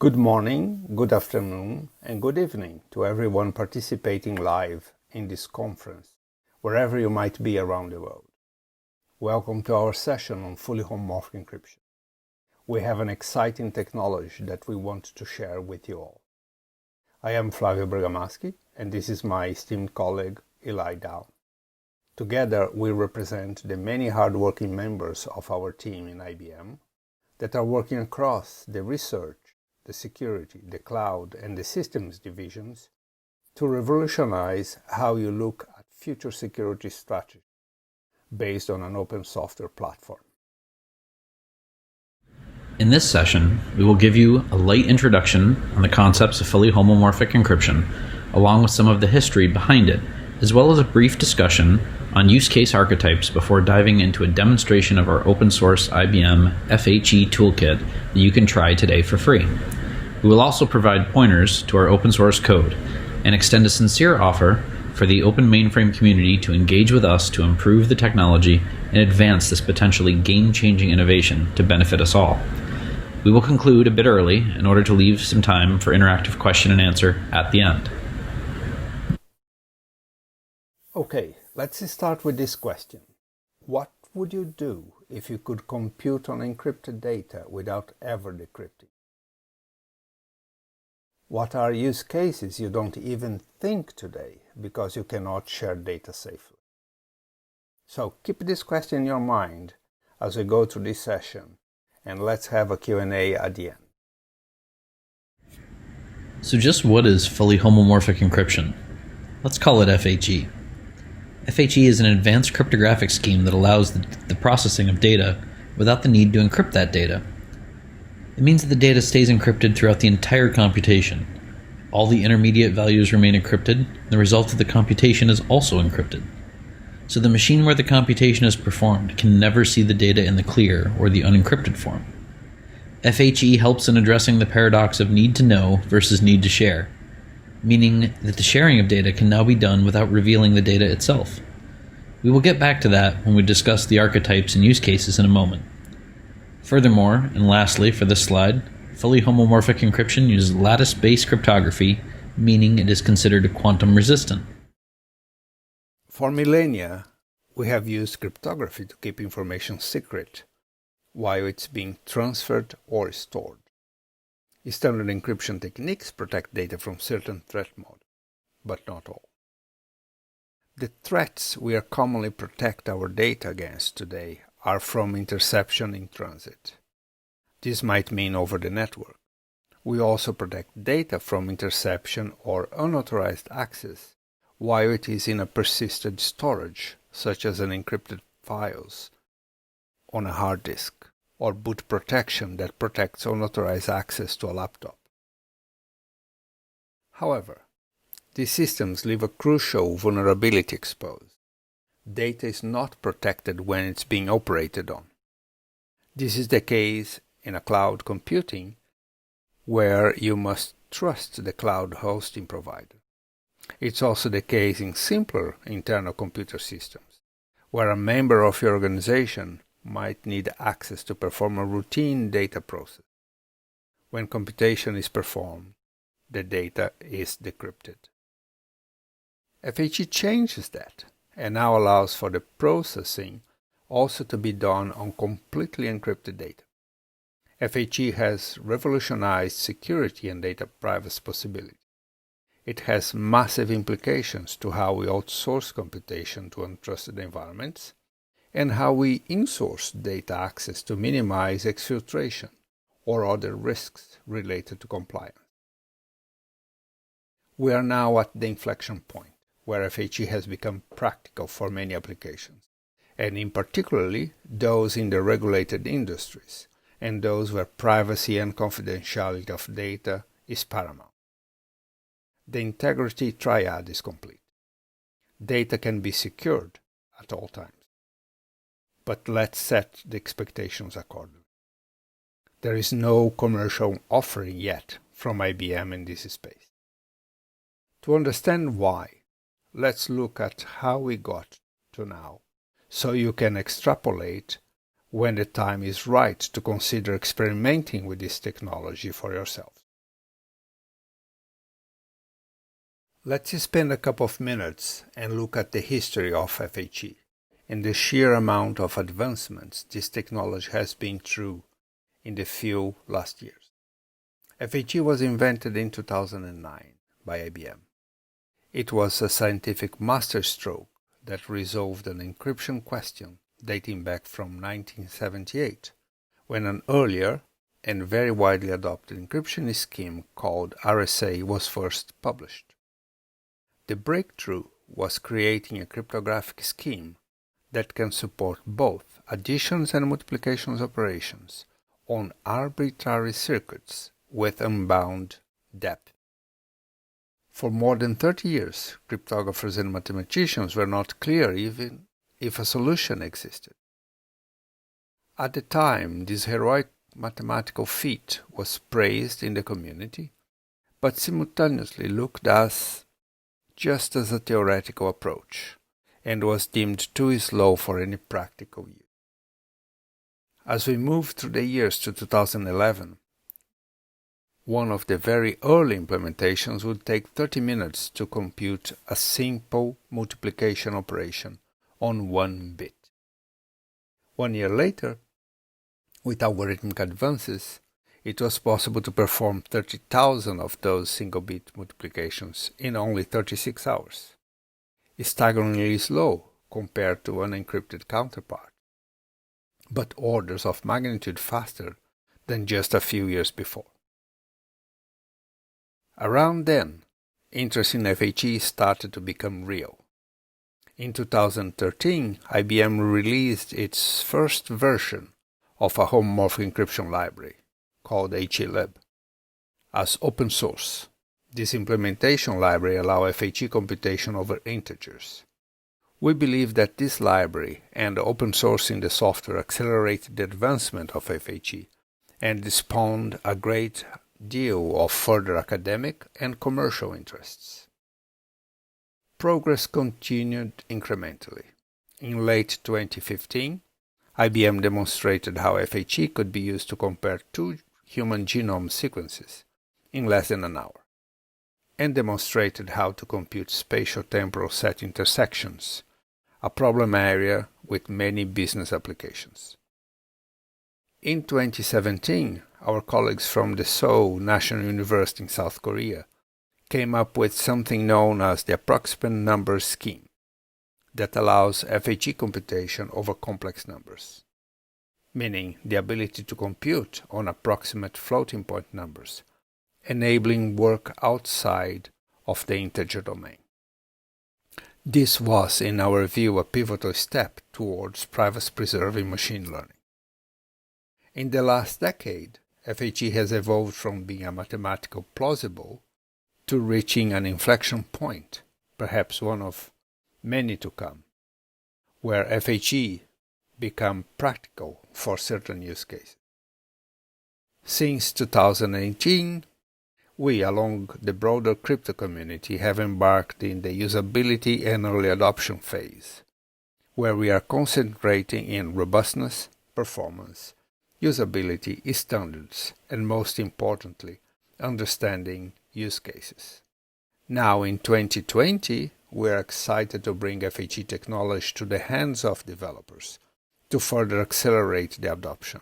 Good morning, good afternoon, and good evening to everyone participating live in this conference, wherever you might be around the world. Welcome to our session on fully homomorphic encryption. We have an exciting technology that we want to share with you all. I am Flavio Bergamaschi, and this is my esteemed colleague, Eli Dow. Together, we represent the many hardworking members of our team in IBM that are working across the research, the security, the cloud, and the systems divisions to revolutionize how you look at future security strategy based on an open software platform. In this session, we will give you a light introduction on the concepts of fully homomorphic encryption, along with some of the history behind it, as well as a brief discussion on use case archetypes before diving into a demonstration of our open source IBM FHE toolkit that you can try today for free. We will also provide pointers to our open source code and extend a sincere offer for the open mainframe community to engage with us to improve the technology and advance this potentially game-changing innovation to benefit us all. We will conclude a bit early in order to leave some time for interactive question and answer at the end. Okay, let's start with this question. What would you do if you could compute on encrypted data without ever decrypting? What are use cases you don't even think today because you cannot share data safely? So keep this question in your mind as we go through this session, and let's have a Q&A at the end. So just what is fully homomorphic encryption? Let's call it FHE. FHE is an advanced cryptographic scheme that allows the processing of data without the need to encrypt that data. It means that the data stays encrypted throughout the entire computation. All the intermediate values remain encrypted, and the result of the computation is also encrypted. So the machine where the computation is performed can never see the data in the clear or the unencrypted form. FHE helps in addressing the paradox of need to know versus need to share, meaning that the sharing of data can now be done without revealing the data itself. We will get back to that when we discuss the archetypes and use cases in a moment. Furthermore, and lastly for this slide, fully homomorphic encryption uses lattice-based cryptography, meaning it is considered quantum resistant. For millennia, we have used cryptography to keep information secret while it's being transferred or stored. Standard encryption techniques protect data from certain threat modes, but not all. The threats we commonly protect our data against today are from interception in transit. This might mean over the network. We also protect data from interception or unauthorized access while it is in a persisted storage, such as encrypted files on a hard disk, or boot protection that protects unauthorized access to a laptop. However, these systems leave a crucial vulnerability exposed. Data is not protected when it's being operated on. This is the case in a cloud computing, where you must trust the cloud hosting provider. It's also the case in simpler internal computer systems, where a member of your organization might need access to perform a routine data process. When computation is performed, the data is decrypted. FHE changes that and now allows for the processing also to be done on completely encrypted data. FHE has revolutionized security and data privacy possibilities. It has massive implications to how we outsource computation to untrusted environments and how we insource data access to minimize exfiltration or other risks related to compliance. We are now at the inflection point where FHE has become practical for many applications, and in particularly those in the regulated industries and those where privacy and confidentiality of data is paramount. The integrity triad is complete. Data can be secured at all times. But let's set the expectations accordingly. There is no commercial offering yet from IBM in this space. To understand why, let's look at how we got to now, so you can extrapolate when the time is right to consider experimenting with this technology for yourself. Let's spend a couple of minutes and look at the history of FHE and the sheer amount of advancements this technology has been through in the few last years. FHE was invented in 2009 by IBM. It was a scientific masterstroke that resolved an encryption question dating back from 1978, when an earlier and very widely adopted encryption scheme called RSA was first published. The breakthrough was creating a cryptographic scheme that can support both additions and multiplications operations on arbitrary circuits with unbound depth. For more than 30 years, cryptographers and mathematicians were not clear even if a solution existed. At the time, this heroic mathematical feat was praised in the community, but simultaneously looked at just as a theoretical approach, and was deemed too slow for any practical use. As we moved through the years to 2011, one of the very early implementations would take 30 minutes to compute a simple multiplication operation on one bit. 1 year later, with algorithmic advances, it was possible to perform 30,000 of those single-bit multiplications in only 36 hours. Staggeringly slow compared to an encrypted counterpart, but orders of magnitude faster than just a few years before. Around then, interest in FHE started to become real. In 2013, IBM released its first version of a homomorphic encryption library, called HElib, as open source. This implementation library allows FHE computation over integers. We believe that this library and open sourcing the software accelerated the advancement of FHE and spawned a great deal of further academic and commercial interests. Progress continued incrementally. In late 2015, IBM demonstrated how FHE could be used to compare two human genome sequences in less than an hour, and demonstrated how to compute spatial-temporal set intersections, a problem area with many business applications. In 2017, our colleagues from the Seoul National University in South Korea came up with something known as the approximate number scheme that allows FHE computation over complex numbers, meaning the ability to compute on approximate floating point numbers, enabling work outside of the integer domain. This was, in our view, a pivotal step towards privacy-preserving machine learning. In the last decade, FHE has evolved from being a mathematical plausible to reaching an inflection point, perhaps one of many to come, where FHE become practical for certain use cases. Since 2018, we, along the broader crypto community, have embarked in the usability and early adoption phase, where we are concentrating in robustness, performance, usability, standards, and most importantly, understanding use cases. Now in 2020, we are excited to bring FHE technology to the hands of developers to further accelerate the adoption,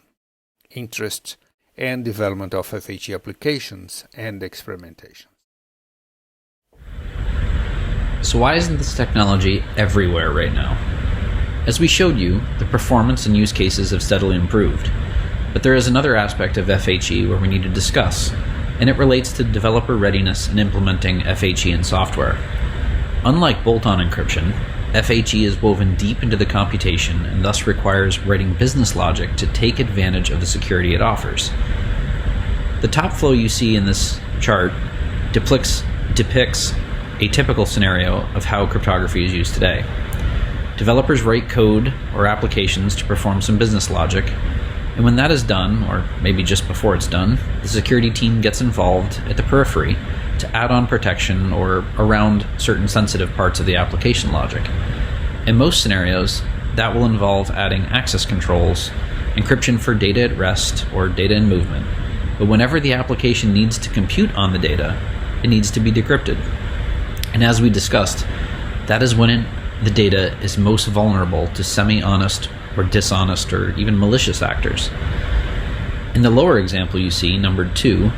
interest, and development of FHE applications and experimentations. So why isn't this technology everywhere right now? As we showed you, the performance and use cases have steadily improved. But there is another aspect of FHE where we need to discuss, and it relates to developer readiness in implementing FHE in software. Unlike bolt-on encryption, FHE is woven deep into the computation and thus requires writing business logic to take advantage of the security it offers. The top flow you see in this chart depicts a typical scenario of how cryptography is used today. Developers write code or applications to perform some business logic, and when that is done, or maybe just before it's done, the security team gets involved at the periphery to add on protection or around certain sensitive parts of the application logic. In most scenarios, that will involve adding access controls, encryption for data at rest or data in movement. But whenever the application needs to compute on the data, it needs to be decrypted. And as we discussed, that is when the data is most vulnerable to semi-honest or dishonest or even malicious actors. In the lower example you see, numbered 2,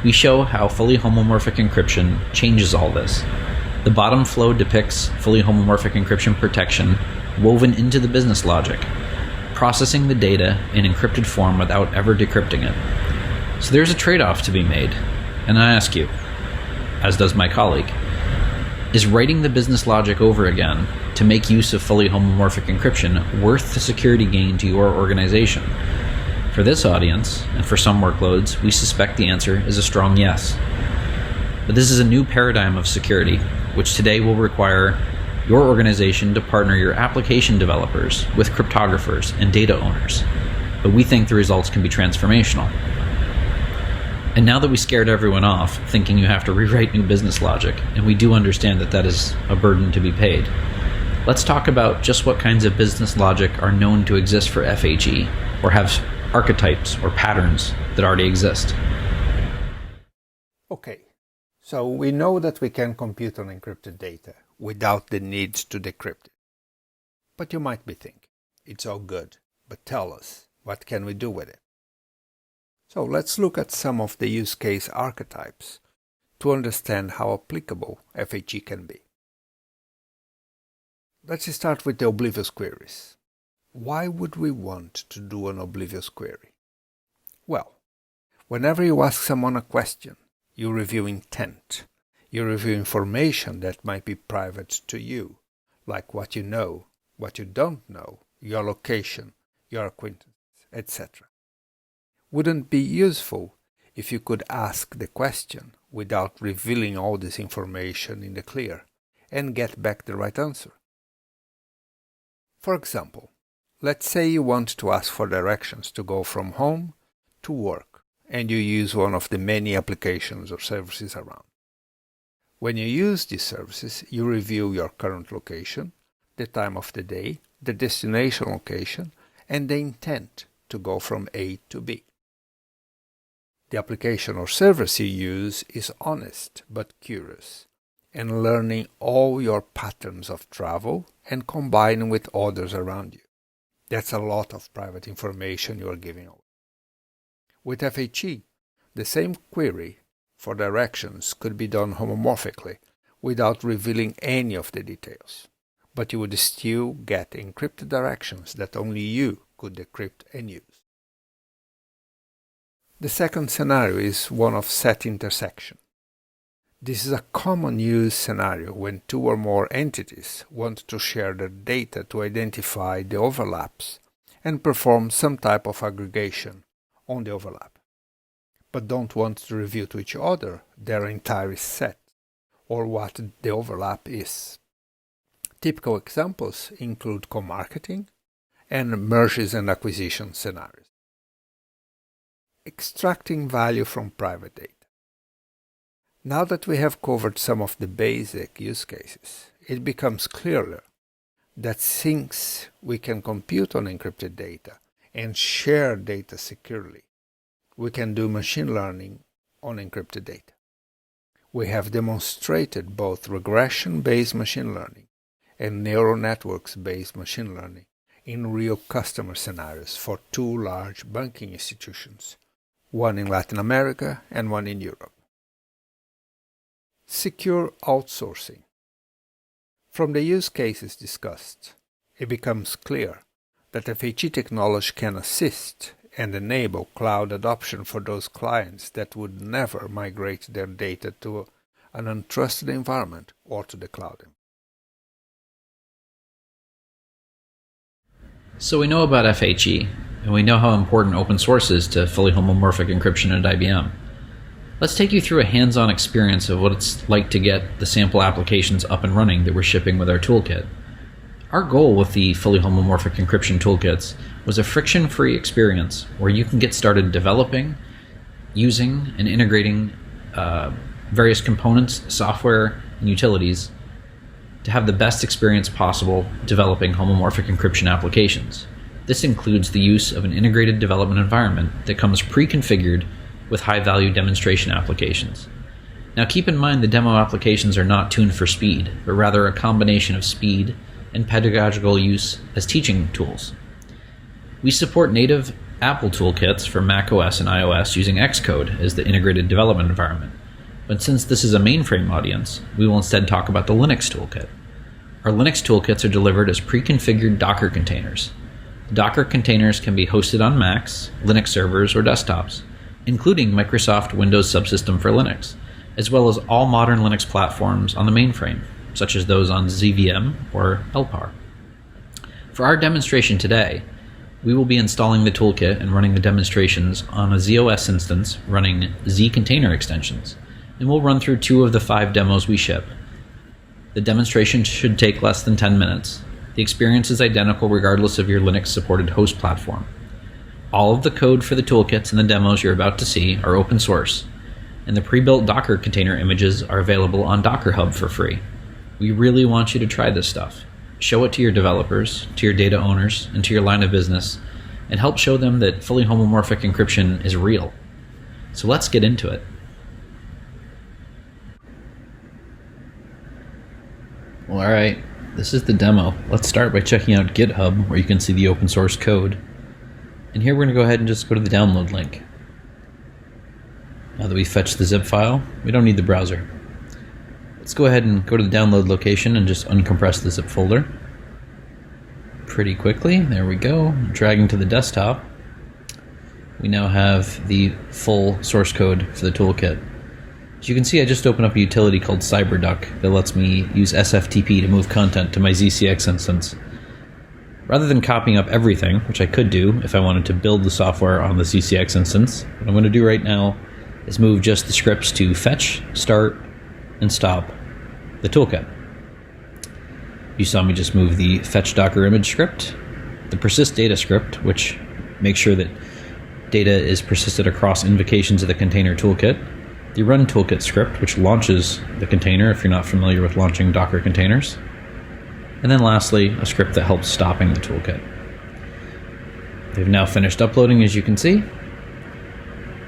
we show how fully homomorphic encryption changes all this. The bottom flow depicts fully homomorphic encryption protection woven into the business logic, processing the data in encrypted form without ever decrypting it. So there's a trade-off to be made, and I ask you, as does my colleague, is writing the business logic over again to make use of fully homomorphic encryption worth the security gain to your organization? For this audience, and for some workloads, we suspect the answer is a strong yes. But this is a new paradigm of security, which today will require your organization to partner your application developers with cryptographers and data owners. But we think the results can be transformational. And now that we scared everyone off, thinking you have to rewrite new business logic, and we do understand that that is a burden to be paid, let's talk about just what kinds of business logic are known to exist for FHE, or have archetypes or patterns that already exist. Okay, so we know that we can compute on encrypted data without the need to decrypt it. But you might be thinking, it's all good, but tell us, what can we do with it? So let's look at some of the use case archetypes to understand how applicable FHE can be. Let's start with the oblivious queries. Why would we want to do an oblivious query? Well, whenever you ask someone a question, you review intent. You review information that might be private to you, like what you know, what you don't know, your location, your acquaintance, etc. Wouldn't it be useful if you could ask the question without revealing all this information in the clear and get back the right answer? For example, let's say you want to ask for directions to go from home to work, and you use one of the many applications or services around. When you use these services, you review your current location, the time of the day, the destination location, and the intent to go from A to B. The application or service you use is honest but curious, and learning all your patterns of travel and combining with others around you. That's a lot of private information you are giving away. With FHE, the same query for directions could be done homomorphically without revealing any of the details, but you would still get encrypted directions that only you could decrypt and use. The second scenario is one of set intersection. This is a common use scenario when two or more entities want to share their data to identify the overlaps and perform some type of aggregation on the overlap, but don't want to reveal to each other their entire set or what the overlap is. Typical examples include co-marketing and mergers and acquisition scenarios. Extracting value from private data. Now that we have covered some of the basic use cases, it becomes clearer that since we can compute on encrypted data and share data securely, we can do machine learning on encrypted data. We have demonstrated both regression-based machine learning and neural networks-based machine learning in real customer scenarios for two large banking institutions, one in Latin America and one in Europe. Secure outsourcing. From the use cases discussed, it becomes clear that FHE technology can assist and enable cloud adoption for those clients that would never migrate their data to an untrusted environment or to the cloud. So we know about FHE, and we know how important open source is to fully homomorphic encryption at IBM. Let's take you through a hands-on experience of what it's like to get the sample applications up and running that we're shipping with our toolkit. Our goal with the fully homomorphic encryption toolkits was a friction-free experience where you can get started developing, using, and integrating various components, software, and utilities to have the best experience possible developing homomorphic encryption applications. This includes the use of an integrated development environment that comes pre-configured with high-value demonstration applications. Now keep in mind the demo applications are not tuned for speed, but rather a combination of speed and pedagogical use as teaching tools. We support native Apple toolkits for macOS and iOS using Xcode as the integrated development environment. But since this is a mainframe audience, we will instead talk about the Linux toolkit. Our Linux toolkits are delivered as pre-configured Docker containers. The Docker containers can be hosted on Macs, Linux servers, or desktops, including Microsoft Windows Subsystem for Linux, as well as all modern Linux platforms on the mainframe, such as those on ZVM or LPAR. For our demonstration today, we will be installing the toolkit and running the demonstrations on a ZOS instance running Z container extensions, and we'll run through 2 of the 5 demos we ship. The demonstration should take less than 10 minutes. The experience is identical regardless of your Linux-supported host platform. All of the code for the toolkits and the demos you're about to see are open source, and the pre-built Docker container images are available on Docker Hub for free. We really want you to try this stuff. Show it to your developers, to your data owners, and to your line of business, and help show them that fully homomorphic encryption is real. So let's get into it. Well, alright, this is the demo. Let's start by checking out GitHub, where you can see the open source code. And here we're going to go ahead and just go to the download link. Now that we've fetched the zip file, we don't need the browser. Let's go ahead and go to the download location and just uncompress the zip folder. Pretty quickly, there we go. Dragging to the desktop, we now have the full source code for the toolkit. As you can see, I just opened up a utility called CyberDuck that lets me use SFTP to move content to my ZCX instance. Rather than copying up everything, which I could do if I wanted to build the software on the ZCX instance, what I'm going to do right now is move just the scripts to fetch, start, and stop the toolkit. You saw me just move the fetch Docker image script, the persist data script, which makes sure that data is persisted across invocations of the container toolkit, the run toolkit script, which launches the container if you're not familiar with launching Docker containers, and then lastly, a script that helps stopping the toolkit. They've now finished uploading, as you can see,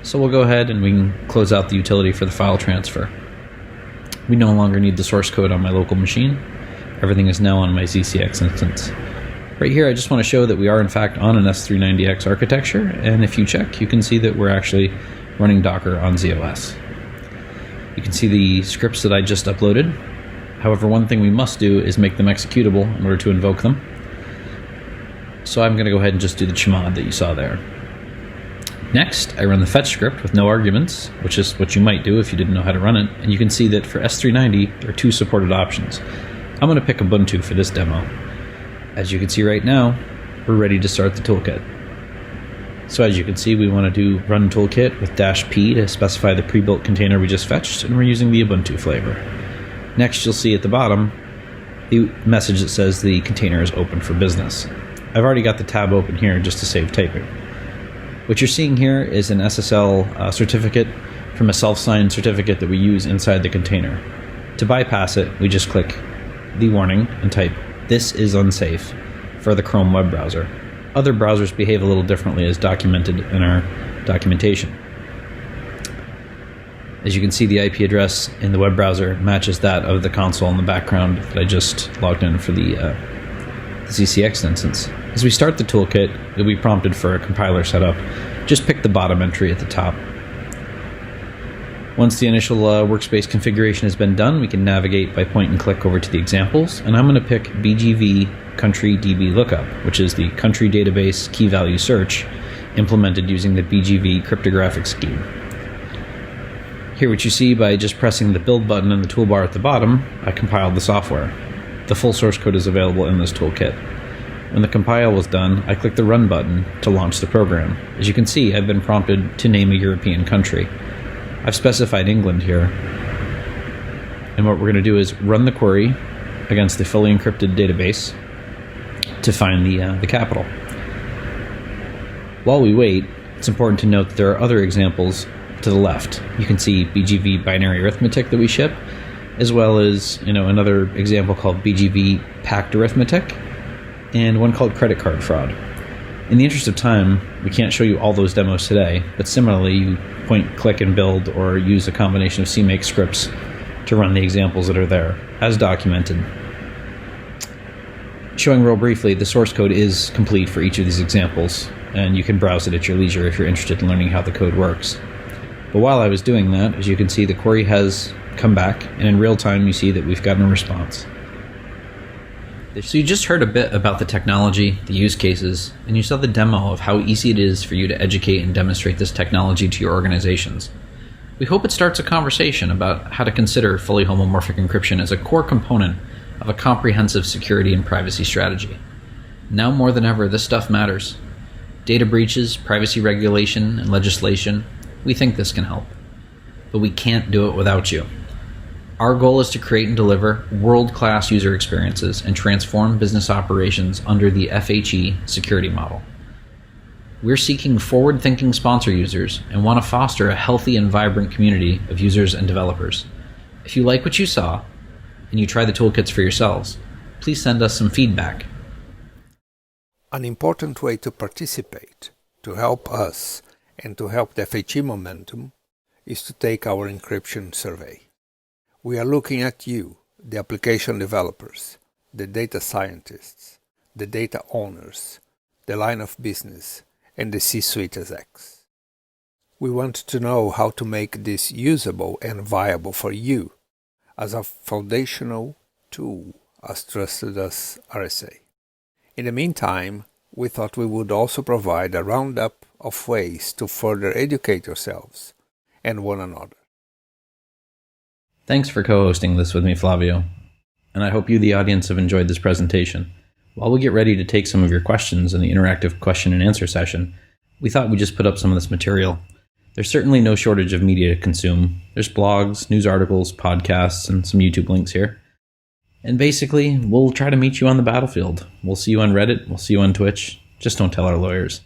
so we'll go ahead and we can close out the utility for the file transfer. We no longer need the source code on my local machine. Everything is now on my ZCX instance. Right here, I just want to show that we are in fact on an S390X architecture, and if you check, you can see that we're actually running Docker on ZOS. You can see the scripts that I just uploaded. However, one thing we must do is make them executable in order to invoke them. So I'm going to go ahead and just do the chmod that you saw there. Next, I run the fetch script with no arguments, which is what you might do if you didn't know how to run it, and you can see that for S390, there are 2 supported options. I'm going to pick Ubuntu for this demo. As you can see right now, we're ready to start the toolkit. So as you can see, we want to do run toolkit with -p to specify the pre-built container we just fetched, and we're using the Ubuntu flavor. Next, you'll see at the bottom the message that says the container is open for business. I've already got the tab open here just to save typing. What you're seeing here is an SSL certificate from a self-signed certificate that we use inside the container. To bypass it, we just click the warning and type, "This is unsafe," for the Chrome web browser. Other browsers behave a little differently as documented in our documentation. As you can see, the IP address in the web browser matches that of the console in the background that I just logged in for the ZCX instance. As we start the toolkit, you'll be prompted for a compiler setup. Just pick the bottom entry at the top. Once the initial workspace configuration has been done, we can navigate by point and click over to the examples, and I'm going to pick BGV country DB lookup, which is the country database key value search implemented using the BGV cryptographic scheme. Here what you see by just pressing the build button in the toolbar at the bottom, I compiled the software. The full source code is available in this toolkit. When the compile was done, I clicked the run button to launch the program. As you can see, I've been prompted to name a European country. I've specified England here. And what we're going to do is run the query against the fully encrypted database to find the capital. While we wait, it's important to note that there are other examples to the left. You can see BGV binary arithmetic that we ship, as well as another example called BGV packed arithmetic, and one called credit card fraud. In the interest of time, we can't show you all those demos today, but similarly, you point, click, and build, or use a combination of CMake scripts to run the examples that are there, as documented. Showing real briefly, the source code is complete for each of these examples, and you can browse it at your leisure if you're interested in learning how the code works. But while I was doing that, as you can see, the query has come back, and in real time you see that we've gotten a response. So you just heard a bit about the technology, the use cases, and you saw the demo of how easy it is for you to educate and demonstrate this technology to your organizations. We hope it starts a conversation about how to consider fully homomorphic encryption as a core component of a comprehensive security and privacy strategy. Now more than ever, this stuff matters. Data breaches, privacy regulation, and legislation, we think this can help. But we can't do it without you. Our goal is to create and deliver world-class user experiences and transform business operations under the FHE security model. We're seeking forward-thinking sponsor users and want to foster a healthy and vibrant community of users and developers. If you like what you saw, and you try the toolkits for yourselves, please send us some feedback. An important way to participate, to help us, and to help the FHE momentum, is to take our encryption survey. We are looking at you, the application developers, the data scientists, the data owners, the line of business, and the C-suite execs. We want to know how to make this usable and viable for you as a foundational tool as trusted as RSA. In the meantime, we thought we would also provide a roundup of ways to further educate yourselves and one another. Thanks for co-hosting this with me, Flavio, and I hope you, the audience, have enjoyed this presentation. While we get ready to take some of your questions in the interactive question and answer session, we thought we'd just put up some of this material. There's certainly no shortage of media to consume. There's blogs, news articles, podcasts, and some YouTube links here. And basically, we'll try to meet you on the battlefield. We'll see you on Reddit, we'll see you on Twitch. Just don't tell our lawyers.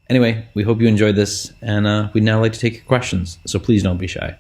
Anyway, we hope you enjoyed this, and we'd now like to take your questions, so please don't be shy.